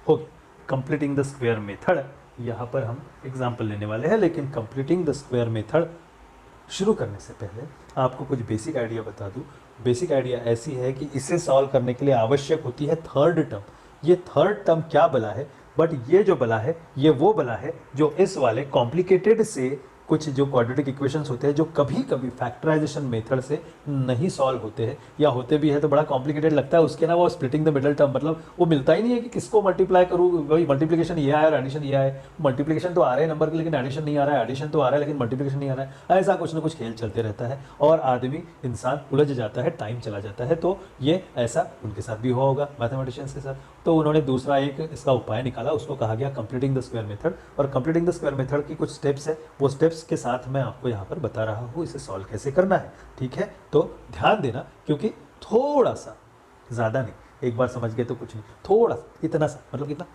हो गया। Completing the square method, यहाँ पर हम एग्जाम्पल लेने वाले हैं, लेकिन कंप्लीटिंग द स्क्वायर मेथड शुरू करने से पहले आपको कुछ बेसिक आइडिया बता दूं। बेसिक आइडिया ऐसी है कि इसे सॉल्व करने के लिए आवश्यक होती है थर्ड टर्म। ये थर्ड टर्म क्या बला है, बट ये जो बला है ये वो बला है जो इस वाले कॉम्प्लिकेटेड से कुछ जो क्वाड्रेटिक इक्वेशंस होते हैं जो कभी कभी फैक्टराइजेशन मेथड से नहीं सॉल्व होते हैं, या होते भी है तो बड़ा कॉम्प्लिकेटेड लगता है उसके ना, वो स्प्लिटिंग द मिडल टर्म, मतलब वो मिलता ही नहीं है कि किसको मल्टीप्लाई करूँ, वही मल्टीप्लिकेशन ये आया और एडिशन ये आया। मल्टीप्लिकेशन तो आ रहे हैं नंबर के, लेकिन एडिशन नहीं आ रहा है, एडिशन तो आ रहा है लेकिन मल्टीप्लिकेशन नहीं आ रहा है। ऐसा कुछ ना कुछ खेल चलते रहता है और आदमी इंसान उलझ जाता है, टाइम चला जाता है। तो ये ऐसा उनके साथ भी हुआ होगा मैथमेटिशियंस के साथ। तो उन्होंने दूसरा एक इसका उपाय निकाला, उसको कहा गया कंप्लीटिंग द स्क्वायर मेथड। और कंप्लीटिंग द स्क्वायर मेथड की कुछ स्टेप्स है, वो स्टेप्स के साथ मैं आपको यहाँ पर बता रहा हूँ इसे सॉल्व कैसे करना है। ठीक है, तो ध्यान देना, क्योंकि थोड़ा सा, ज़्यादा नहीं, एक बार समझ गए तो कुछ नहीं, थोड़ा सा, इतना सा, मतलब कितना,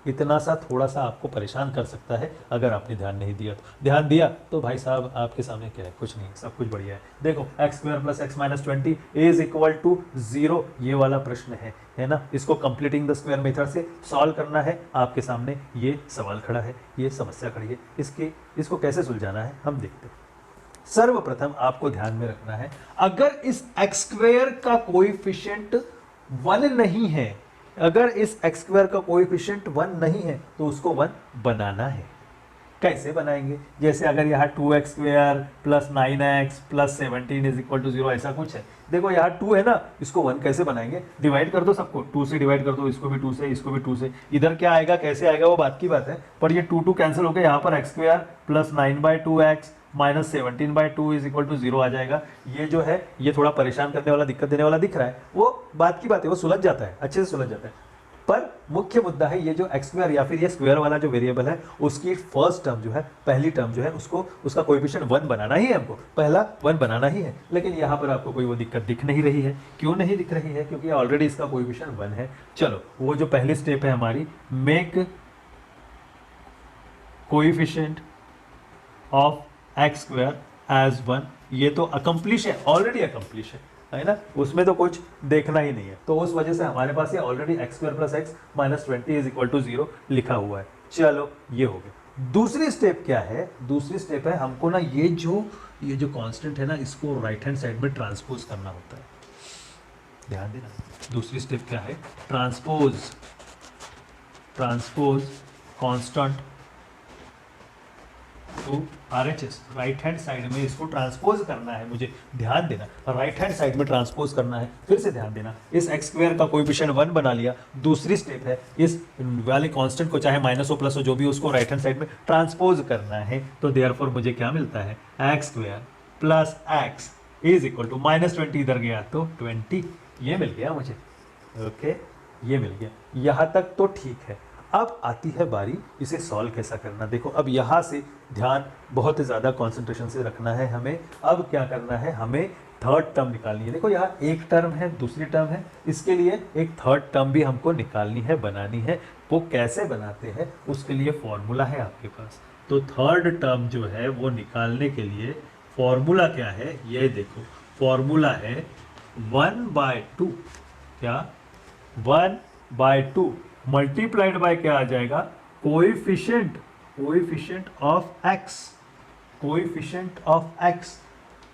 इतना सा थोड़ा सा आपको परेशान कर सकता है अगर आपने ध्यान नहीं दिया तो। ध्यान दिया तो भाई साहब आपके सामने क्या है, कुछ नहीं, सब कुछ बढ़िया है। देखो X square plus X minus 20 is equal to 0, ये वाला प्रश्न है ना। इसको कंप्लीटिंग द स्क्वायर मेथड से सॉल्व करना है। आपके सामने ये सवाल खड़ा है, ये समस्या खड़ी है, इसको कैसे सुलझाना है हम देखते हैं। सर्वप्रथम आपको ध्यान में रखना है, अगर इस एक्स स्क्वायर का कोएफिशिएंट 1 नहीं है, अगर इस एक्स स्क्वायर का कोएफिशिएंट 1 नहीं है तो उसको 1 बनाना है। कैसे बनाएंगे? जैसे अगर यहाँ 2x square plus 9x plus 17 is equal to 0, ऐसा कुछ है। देखो यहाँ 2 है ना, इसको 1 कैसे बनाएंगे? डिवाइड कर दो सबको, 2 से डिवाइड कर दो, इसको भी 2 से, इसको भी 2 से। इधर क्या आएगा, कैसे आएगा, वो बात की बात है, पर ये 2 कैंसिल हो गया, यहाँ पर X square plus 9/2x minus 17/2 is equal to 0 आ जाएगा। ये जो है ये थोड़ा परेशान करने वाला, दिक्कत देने वाला दिख रहा है, वो बात की बात है, वो सुलझ जाता है, अच्छे से सुलझ जाता है। पर मुख्य मुद्दा है ये जो एक्स स्क्वायर या फिर ये स्क्वायर वाला जो वेरिएबल है, उसकी फर्स्ट टर्म जो है, पहली टर्म जो है, उसको उसका कोएफिशिएंट 1 बनाना ही है, हमको पहला 1 बनाना ही है। लेकिन यहाँ पर आपको कोई वो दिक्कत दिख नहीं रही है। क्यों नहीं दिख रही है? क्योंकि ऑलरेडी इसका कोएफिशिएंट 1 है। चलो, वो जो पहली स्टेप है हमारी, make coefficient of X square as 1, ये तो अकम्प्लिश है, ऑलरेडी अकम्प्लिश है ना, उसमें तो कुछ देखना ही नहीं है। तो उस वजह से हमारे पास ये already X square plus X minus 20 is equal to 0 लिखा हुआ है। चलो, ये हो गया। दूसरी स्टेप क्या है? दूसरी स्टेप है हमको ना ये जो कांस्टेंट है ना, इसको राइट हैंड साइड में ट्रांसपोज करना होता है। ध्यान देना, दूसरी स्टेप क्या है? Transpose constant to RHS, right hand side में इसको ट्रांसपोज करना है मुझे। ध्यान देना, राइट हैंड साइड में ट्रांसपोज करना है। फिर से ध्यान देना, इस एक्स स्क्वायर का कोएफिशिएंट 1 बना लिया। दूसरी स्टेप है इस वाले कांस्टेंट को, चाहे माइनस हो प्लस हो, जो भी, उसको राइट हैंड साइड में ट्रांसपोज करना है। तो देयरफॉर मुझे क्या मिलता है? X square plus X is equal to minus 20, इधर गया तो 20, ये मिल गया मुझे। ओके, ये मिल गया। यहाँ तक तो ठीक है। अब आती है बारी इसे सॉल्व कैसा करना। देखो, अब यहाँ से ध्यान बहुत ज़्यादा कंसंट्रेशन से रखना है हमें। अब क्या करना है, हमें थर्ड टर्म निकालनी है। देखो, यहाँ एक टर्म है, दूसरी टर्म है, इसके लिए एक थर्ड टर्म भी हमको निकालनी है, बनानी है। वो कैसे बनाते हैं, उसके लिए फॉर्मूला है आपके पास। तो थर्ड टर्म जो है वो निकालने के लिए फॉर्मूला क्या है, ये देखो, फॉर्मूला है 1/2, क्या 1/2 मल्टीप्लाइड बाय क्या आ जाएगा? कोएफिशिएंट ऑफ एक्स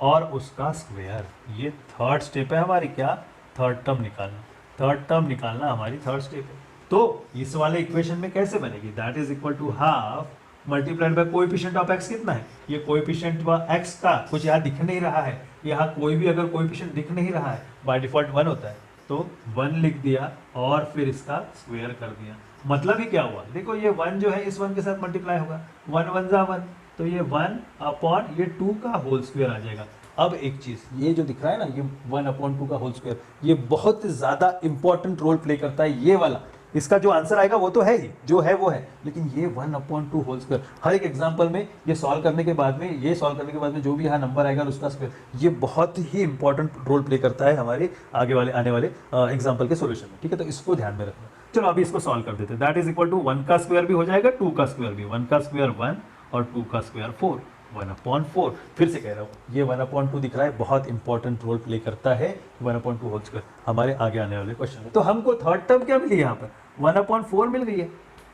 और उसका स्क्वायर। ये थर्ड स्टेप है हमारी, क्या? थर्ड टर्म निकालना हमारी थर्ड स्टेप है। तो इस वाले इक्वेशन में कैसे बनेगी? That is equal to half multiplied by coefficient of X. कितना है ये कोएफिशिएंट एक्स का? कुछ यहाँ दिख नहीं रहा है, यहाँ कोई भी अगर कोएफिशिएंट दिख नहीं रहा है, बाय डिफॉल्ट 1 होता है, तो 1 लिख दिया और फिर इसका स्क्वायर कर दिया। मतलब ही क्या हुआ? देखो, ये 1 जो है इस 1 के साथ मल्टीप्लाई होगा, 1 1 जा 1, तो ये 1 अपॉन ये 2 का होल स्क्वायर आ जाएगा। अब एक चीज़, ये जो दिख रहा है ना, ये 1/2 का होल स्क्वायर, ये बहुत ज़्यादा इंपॉर्टेंट रोल प्ले करता है, ये वाला। इसका जो आंसर आएगा वो तो है ही, जो है वो है, लेकिन ये 1/2 होल स्क्वायर, हर एक एग्जांपल में ये सॉल्व करने के बाद में, जो भी यहाँ नंबर आएगा उसका स्क्वायर, ये बहुत ही इंपॉर्टेंट रोल प्ले करता है हमारे आगे वाले आने वाले एग्जाम्पल के सोल्यूशन में। ठीक है, तो इसको ध्यान में रखना। चलो, अभी इसको सॉल्व कर देते हैं। दैट इज इक्वल टू 1 का स्क्वायर भी हो जाएगा, 2 का स्क्वायर भी, 1 का स्क्वायर 1 और 2 का स्क्वायर 4, 1/4। फिर से कह रहा हूँ, ये 1/2 दिख रहा है, बहुत इंपॉर्टेंट रोल प्ले करता है 1/2 होल स्क्वायर हमारे आगे आने वाले क्वेश्चन में। तो हमको थर्ड टर्म क्या मिली यहाँ पर? 1/4 मिल गई है।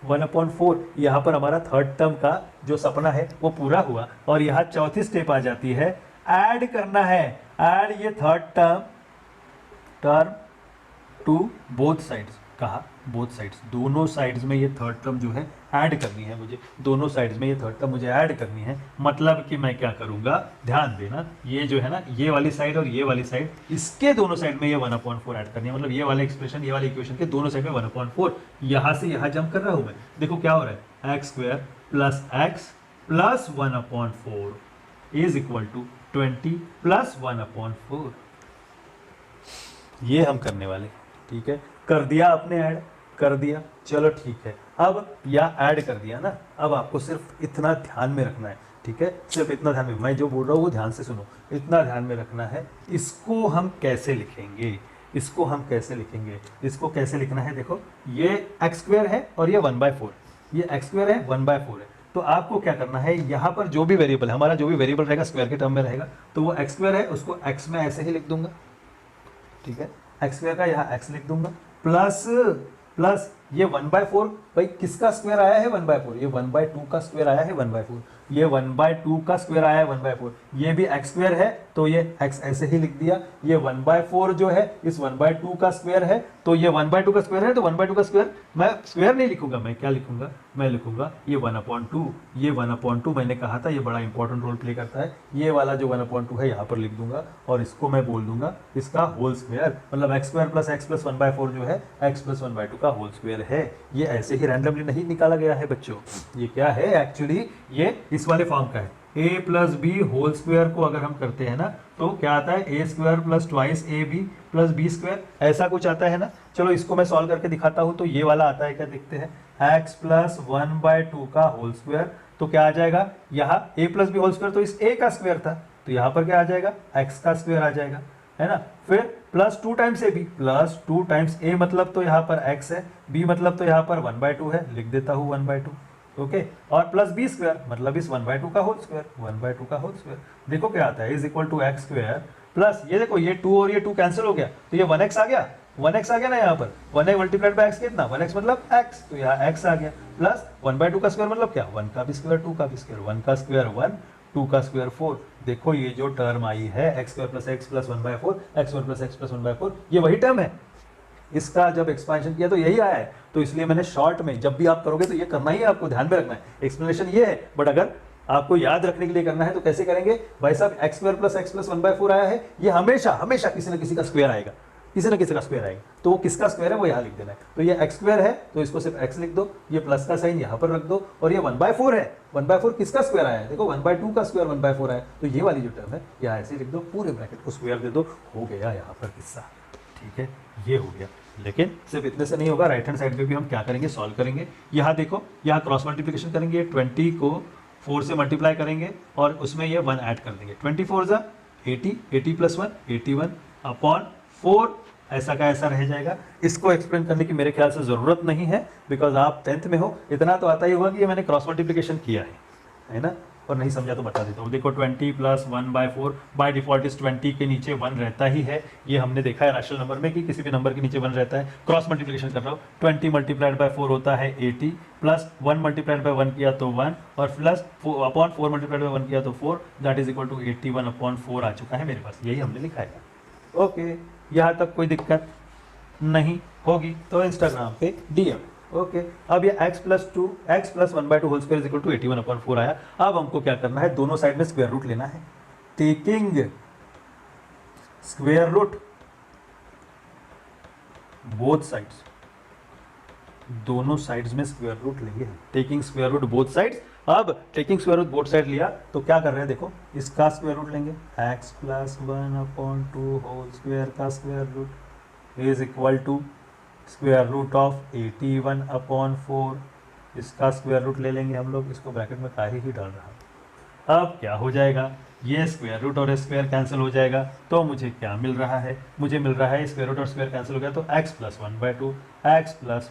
1/4 यहाँ पर हमारा थर्ड टर्म का जो सपना है वो पूरा हुआ। और यहाँ चौथी स्टेप आ जाती है, ऐड करना है। ऐड ये third term to both sides. कहा बोथ साइड्स, दोनों साइड्स में ये थर्ड टर्म जो है ऐड करनी है मुझे। दोनों साइड्स में ये थर्ड टर्म मुझे ऐड करनी है। मतलब कि मैं क्या करूंगा, ध्यान देना, ये जो है ना, ये वाली साइड और ये वाली साइड, इसके दोनों साइड में ये 1/4 ऐड करनी है। मतलब ये वाला एक्सप्रेशन, ये वाली इक्वेशन के दोनों साइड में 1/4। यहाँ से यहाँ जंप कर रहा हूँ मैं। देखो क्या हो रहा है, x² plus x plus 1/4 is equal to 20 plus 1/4। ये हम करने वाले, ठीक है। कर दिया आपने, ऐड कर दिया, चलो ठीक है। अब या ऐड कर दिया ना, अब आपको सिर्फ इतना ध्यान में रखना है, ठीक है। सिर्फ इतना ध्यान में, मैं जो बोल रहा हूँ वो ध्यान से सुनो, इतना ध्यान में रखना है। इसको हम कैसे लिखेंगे, इसको हम कैसे लिखेंगे, इसको कैसे लिखना है। देखो ये x² है और ये 1/4, ये x² है 1/4 है। तो आपको क्या करना है, यहाँ पर जो भी वेरिएबल है, हमारा जो भी वेरिएबल रहेगा स्क्वायर के टर्म में रहेगा, तो वो x² है, उसको x में ऐसे ही लिख दूंगा, ठीक है। x² का यहाँ x लिख दूंगा, प्लस प्लस ये 1/4, भाई किसका स्क्वायर आया है 1/4, ये 1/2 का स्क्वायर आया है 1/4, ये 1/2 का स्क्वायर आया है 1/4, ये भी x² है तो ये x ऐसे ही लिख दिया। ये 1/4 जो है इस 1/2 का स्क्वायर है, तो ये 1/2 का स्क्वायर है, तो 1/2 का स्क्वायर, मैं स्क्वायर नहीं लिखूंगा, मैं क्या लिखूंगा, मैं लिखूंगा ये 1/2। ये 1/2 मैंने कहा था ये बड़ा इंपॉर्टेंट रोल प्ले करता है। ये वाला जो 1/2 है यहाँ पर लिख दूंगा और इसको मैं बोल दूंगा इसका होल स्क्वायर, मतलब x² प्लस x प्लस 1/4 जो है x प्लस 1/2 का होल स्क्वायर है। ये ऐसे ही रैंडमली नहीं निकाला गया है बच्चों, ये क्या है एक्चुअली, ये इस वाले फॉर्म का है। a plus B whole square को अगर हम करते हैं ना तो क्या आता है, a² plus twice ab plus b², ऐसा कुछ आता है ना। चलो इसको मैं सॉल्व करके दिखाता हूं। तो ये वाला आता है क्या, देखते हैं, x प्लस 1/2 का होल स्क्वायर, तो क्या आ जाएगा यहाँ a plus B whole square, तो इस a का स्क्वायर था, तो यहाँ पर क्या आ जाएगा, x का स्क्वायर आ जाएगा, है ना। फिर plus 2 times ab, plus 2 times a मतलब तो यहाँ पर x है, b मतलब तो यहाँ पर 1/2 है, लिख देता हूँ 1/2, ओके। और प्लस b² मतलब इस 1/2 का होल स्क्वायर, 1/2 का होल स्क्वायर। देखो क्या आता है, is equal to x² plus ये देखो ये 2 और ये 2 कैंसिल हो गया, तो ये 1x आ गया, 1x आ गया ना यहाँ पर, 1x मल्टीप्लाइड बाय x कितना, 1x मतलब x, तो यहाँ x आ गया, प्लस 1/2 का स्क्वायर मतलब क्या, 1 का भी स्क्वायर 2 का भी स्क्वायर, 1 का स्क्वायर 1 2 का स्क्वायर 4। देखो ये जो टर्म आई है x² plus x plus 1/4, x² plus x plus 1/4, ये वही टर्म है। इसका जब एक्सपेंशन किया तो यही आया है, तो इसलिए मैंने शॉर्ट में, जब भी आप करोगे तो ये करना ही है, आपको ध्यान में रखना है। एक्सप्लेनेशन ये है, बट अगर आपको याद रखने के लिए करना है तो कैसे करेंगे भाई साहब, x² प्लस x प्लस 1/4 आया है, ये हमेशा हमेशा किसी न किसी का स्क्वायर आएगा, किसी न किसी का स्क्वायर आएगा, तो वो किसका स्क्वायर है वो यहाँ लिख देना है। तो ये x² है तो इसको सिर्फ x लिख दो, ये प्लस का साइन यहाँ पर रख दो, और ये 1/4 है, 1/4 किसका स्क्वायर आया है, देखो 1/2 का स्क्वायर 1/4 आया, तो ये वाली जो टर्म है यहाँ ऐसे लिख दो, पूरे ब्रैकेट को स्क्वायर दे दो, हो गया यहाँ पर किस्सा, ठीक है, ये हो गया। लेकिन सिर्फ इतने से नहीं होगा, राइट हैंड साइड पे भी हम क्या करेंगे, सॉल्व करेंगे। यहाँ देखो, यहाँ क्रॉस मल्टीप्लिकेशन करेंगे, 20 को 4 से मल्टीप्लाई करेंगे और उसमें ये 1 ऐड कर देंगे, 24 जा 80, 80 प्लस 1 81 अपॉन 4, ऐसा का ऐसा रह जाएगा। इसको एक्सप्लेन करने की मेरे ख्याल से ज़रूरत नहीं है, बिकॉज आप 10th में हो, इतना तो आता ही होगा कि ये मैंने क्रॉस मल्टीप्लिकेशन किया है ना। और नहीं समझा तो बता देता हूँ। देखो 20 प्लस 1/4 बाय डिफॉल्ट इस 20 के नीचे 1 रहता ही है, ये हमने देखा है रैशनल नंबर में कि किसी भी नंबर के नीचे 1 रहता है। क्रॉस मल्टीप्लिकेशन कर रहा हूँ, 20 मल्टीप्लाइड बाय 4 होता है 80, प्लस 1 मल्टीप्लाइड बाय 1 किया तो 1, और प्लस अपॉन 4 मल्टीप्लाइड बाय 1 किया तो 4, दैट इज इक्वल टू 81/4 आ चुका है मेरे पास, यही हमने लिखा है। ओके, यहाँ तक कोई दिक्कत नहीं होगी तो इंस्टाग्राम पे DM। ओके, अब ये x plus 1/2 whole square is equal to 81/4 आया। अब हमको क्या करना है, दोनों साइड में स्क्वायर रूट लेना है, taking square root both sides, दोनों साइड्स में स्क्वायर रूट लेंगे, taking square root both sides. अब taking square root both side लिया तो क्या कर रहे हैं, देखो इसका स्क्वायर रूट लेंगे, x प्लस 1/2 होल स्क्वायर का square root is equal to square root of 81/4, इसका स्क्वायर रूट ले लेंगे हम लोग, इसको ब्रैकेट में काहे ही डाल रहा हूँ। अब क्या हो जाएगा, ये स्क्वायर रूट और स्क्वायर कैंसिल हो जाएगा, तो मुझे क्या मिल रहा है, मुझे मिल रहा है स्क्वायर रूट और स्क्वायर कैंसिल हो गया तो x प्लस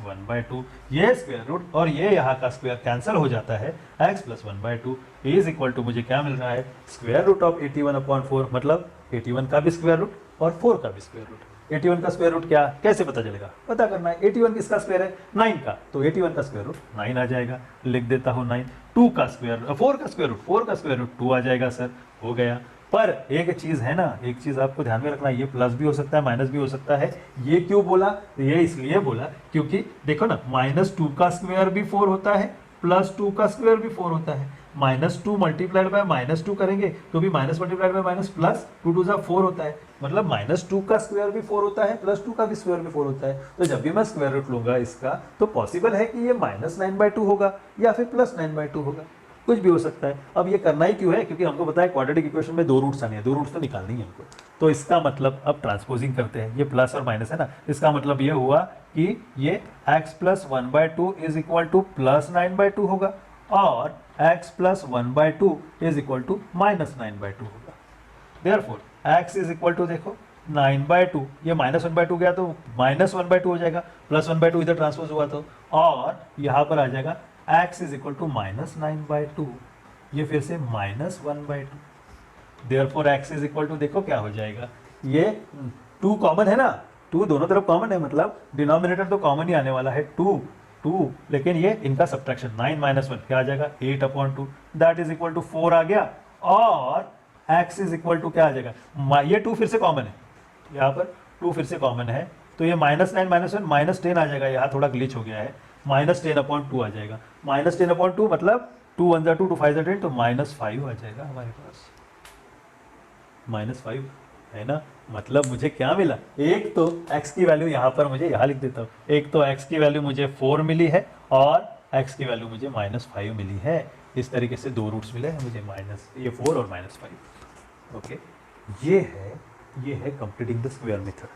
1/2, ये स्क्वायर रूट और ये यहाँ का स्क्वायर कैंसिल हो जाता है, x plus 1/2 is equal to मुझे क्या मिल रहा है, स्क्वायर रूट ऑफ 81/4, मतलब 81 का भी स्क्वायर रूट और 4 का भी स्क्वायर रूट। 81 का स्क्वायर रूट क्या, कैसे पता चलेगा, पता करना है। 81 किसका स्क्वायर है, 9 का, तो 81 का स्क्वायर रूट 9 आ जाएगा, लिख देता हूँ 9। 2 का स्क्वायर, 4 का स्क्वायर रूट, 4 का स्क्वायर रूट 2 आ जाएगा सर, हो गया। पर एक चीज है ना, एक चीज आपको ध्यान में रखना, ये प्लस भी हो सकता है माइनस भी हो सकता है। ये क्यों बोला, ये इसलिए बोला क्योंकि देखो ना, -2 का स्क्वायर भी 4 होता है, +2 का स्क्वायर भी 4 होता है। -2 मल्टीप्लाइड बाय -2 करेंगे तो भी minus multiplied by minus plus 2 2 4 होता है, मतलब -2 का स्क्वायर भी 4 होता है, +2 का भी स्क्वायर भी 4 होता है। तो जब भी मैं स्क्वायर रूट लूंगा इसका, तो पॉसिबल है कि ये -9/2 होगा या फिर +9/2 होगा, कुछ भी हो सकता है। अब ये करना ही क्यों है, क्योंकि हमको पता है क्वाड्रेटिक इक्वेशन में 2 रूट्स आने हैं, 2 रूट्स तो निकालनी है हमको। तो इसका मतलब, अब ट्रांसपोजिंग करते हैं, ये प्लस और माइनस है ना, इसका मतलब ये हुआ कि ये x + 1/2 इज इक्वल टू +9/2 होगा और x + 1/2 इज इक्वल टू -9/2 होगा। Therefore x is equal to, देखो 9/2, ये -1/2 गया तो -1/2 हो जाएगा, +1/2 इधर ट्रांसपोज हुआ तो, और यहाँ पर आ जाएगा x इज इक्वल टू -9/2, ये फिर से -1/2। Therefore x is equal to, देखो क्या हो जाएगा, ये 2 कॉमन है ना, 2 दोनों तरफ कॉमन है, मतलब डिनोमिनेटर तो कॉमन ही आने वाला है 2, लेकिन ये इनका सब्ट्रैक्शन 9 - 1 क्या आ जाएगा 8/2, दैट इज इक्वल टू 4 आ गया। और x इज इक्वल टू क्या आ जाएगा, ये 2 फिर से कॉमन है, यहाँ पर 2 फिर से कॉमन है, तो ये -9 - 1 -10 आ जाएगा, यहाँ थोड़ा ग्लिच हो गया है, -10/2 आ जाएगा। -10/2 मतलब 2 1 2 2 5 10, तो -5 आ जाएगा हमारे पास, -5 है ना। मतलब मुझे क्या मिला, एक तो x की वैल्यू यहाँ पर मुझे यहाँ लिख देता हूँ, एक तो x की वैल्यू मुझे 4 मिली है और x की वैल्यू मुझे -5 मिली है। इस तरीके से 2 रूट्स मिले हैं मुझे, ये 4 और -5। ओके, ये है कंप्लीटिंग द स्क्वायर मेथड।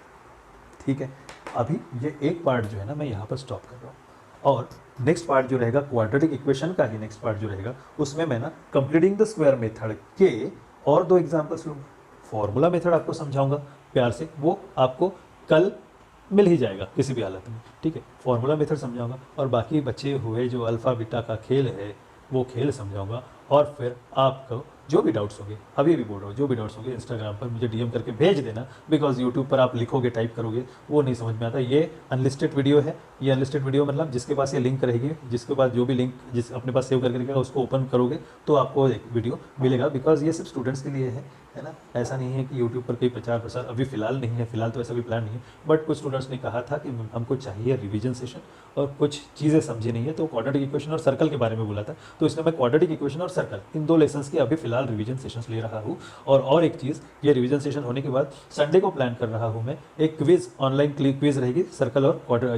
ठीक है, अभी ये एक पार्ट जो है ना, मैं यहाँ पर स्टॉप कर रहा हूँ, और नेक्स्ट पार्ट जो रहेगा क्वाड्रेटिक इक्वेशन का ही नेक्स्ट पार्ट जो रहेगा, उसमें मैं ना कंप्लीटिंग द स्क्वायर मेथड के और 2 एग्जांपल्स लूँगा। फॉर्मूला मेथड आपको समझाऊंगा प्यार से, वो आपको कल मिल ही जाएगा किसी भी हालत में, ठीक है। फॉर्मूला मेथड समझाऊंगा और बाकी बचे हुए जो अल्फ़ा बीटा का खेल है वो खेल समझाऊंगा। और फिर आपको जो भी डाउट्स होंगे, अभी भी बोल रहा हूँ, जो भी डाउट्स होंगे इंस्टाग्राम पर मुझे डीएम करके भेज देना, बिकॉज यूट्यूब पर आप लिखोगे टाइप करोगे वो नहीं समझ में आता। ये अनलिस्टेड वीडियो है, ये अनलिस्टेड वीडियो मतलब जिसके पास ये लिंक रहेगी, जिसके पास जो भी लिंक जिस अपने पास सेव करके रखेगा उसको ओपन करोगे तो आपको एक वीडियो मिलेगा, बिकॉज ये सिर्फ स्टूडेंट्स के लिए है ना। ऐसा नहीं है कि यूट्यूब पर कोई प्रचार प्रसार अभी फ़िलहाल नहीं है, फिलहाल तो ऐसा भी प्लान नहीं है, बट कुछ स्टूडेंट्स ने कहा था कि हमको चाहिए रिवीजन सेशन और कुछ चीज़ें समझी नहीं है, तो क्वाड्रेटिक इक्वेशन और सर्कल के बारे में बोला था, तो इसलिए मैं क्वाड्रेटिक इक्वेशन और सर्कल इन 2 लेसन्स की अभी फिलहाल रिवीजन सेशंस ले रहा हूँ। और एक चीज़, ये रिवीजन सेशन होने के बाद संडे को प्लान कर रहा हूँ मैं एक क्विज, ऑनलाइन क्विज रहेगी सर्कल और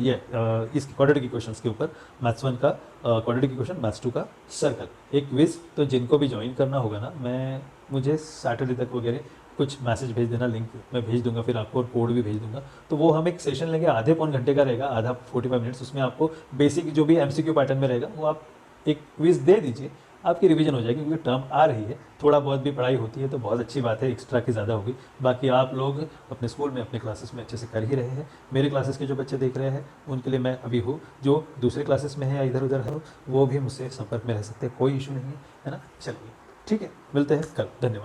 इस क्वाड्रेटिक इक्वेशंस के ऊपर, मैथ्स 1 का क्वाड्रेटिक इक्वेशन, मैथ्स 2 का सर्कल, एक क्विज। तो जिनको भी ज्वाइन करना होगा ना, मुझे सैटरडे तक वगैरह कुछ मैसेज भेज देना, लिंक मैं भेज दूंगा, फिर आपको कोड भी भेज दूंगा। तो वो हम एक सेशन लेंगे, आधे पौन घंटे का रहेगा, आधा 45 मिनट्स, उसमें आपको बेसिक जो भी MCQ पैटर्न में रहेगा वो आप एक क्विज दे दीजिए, आपकी रिवीजन हो जाएगी, क्योंकि टर्म आ रही है, थोड़ा बहुत भी पढ़ाई होती है तो बहुत अच्छी बात है, एक्स्ट्रा की ज़्यादा होगी। बाकी आप लोग अपने स्कूल में अपने क्लासेस में अच्छे से कर ही रहे हैं। मेरे क्लासेस के जो बच्चे देख रहे हैं उनके लिए मैं अभी हूँ, जो दूसरे क्लासेस में है या इधर उधर है वो भी मुझसे संपर्क में रह सकते हैं, कोई इशू नहीं है ना। चलिए ठीक है, मिलते हैं कल, धन्यवाद।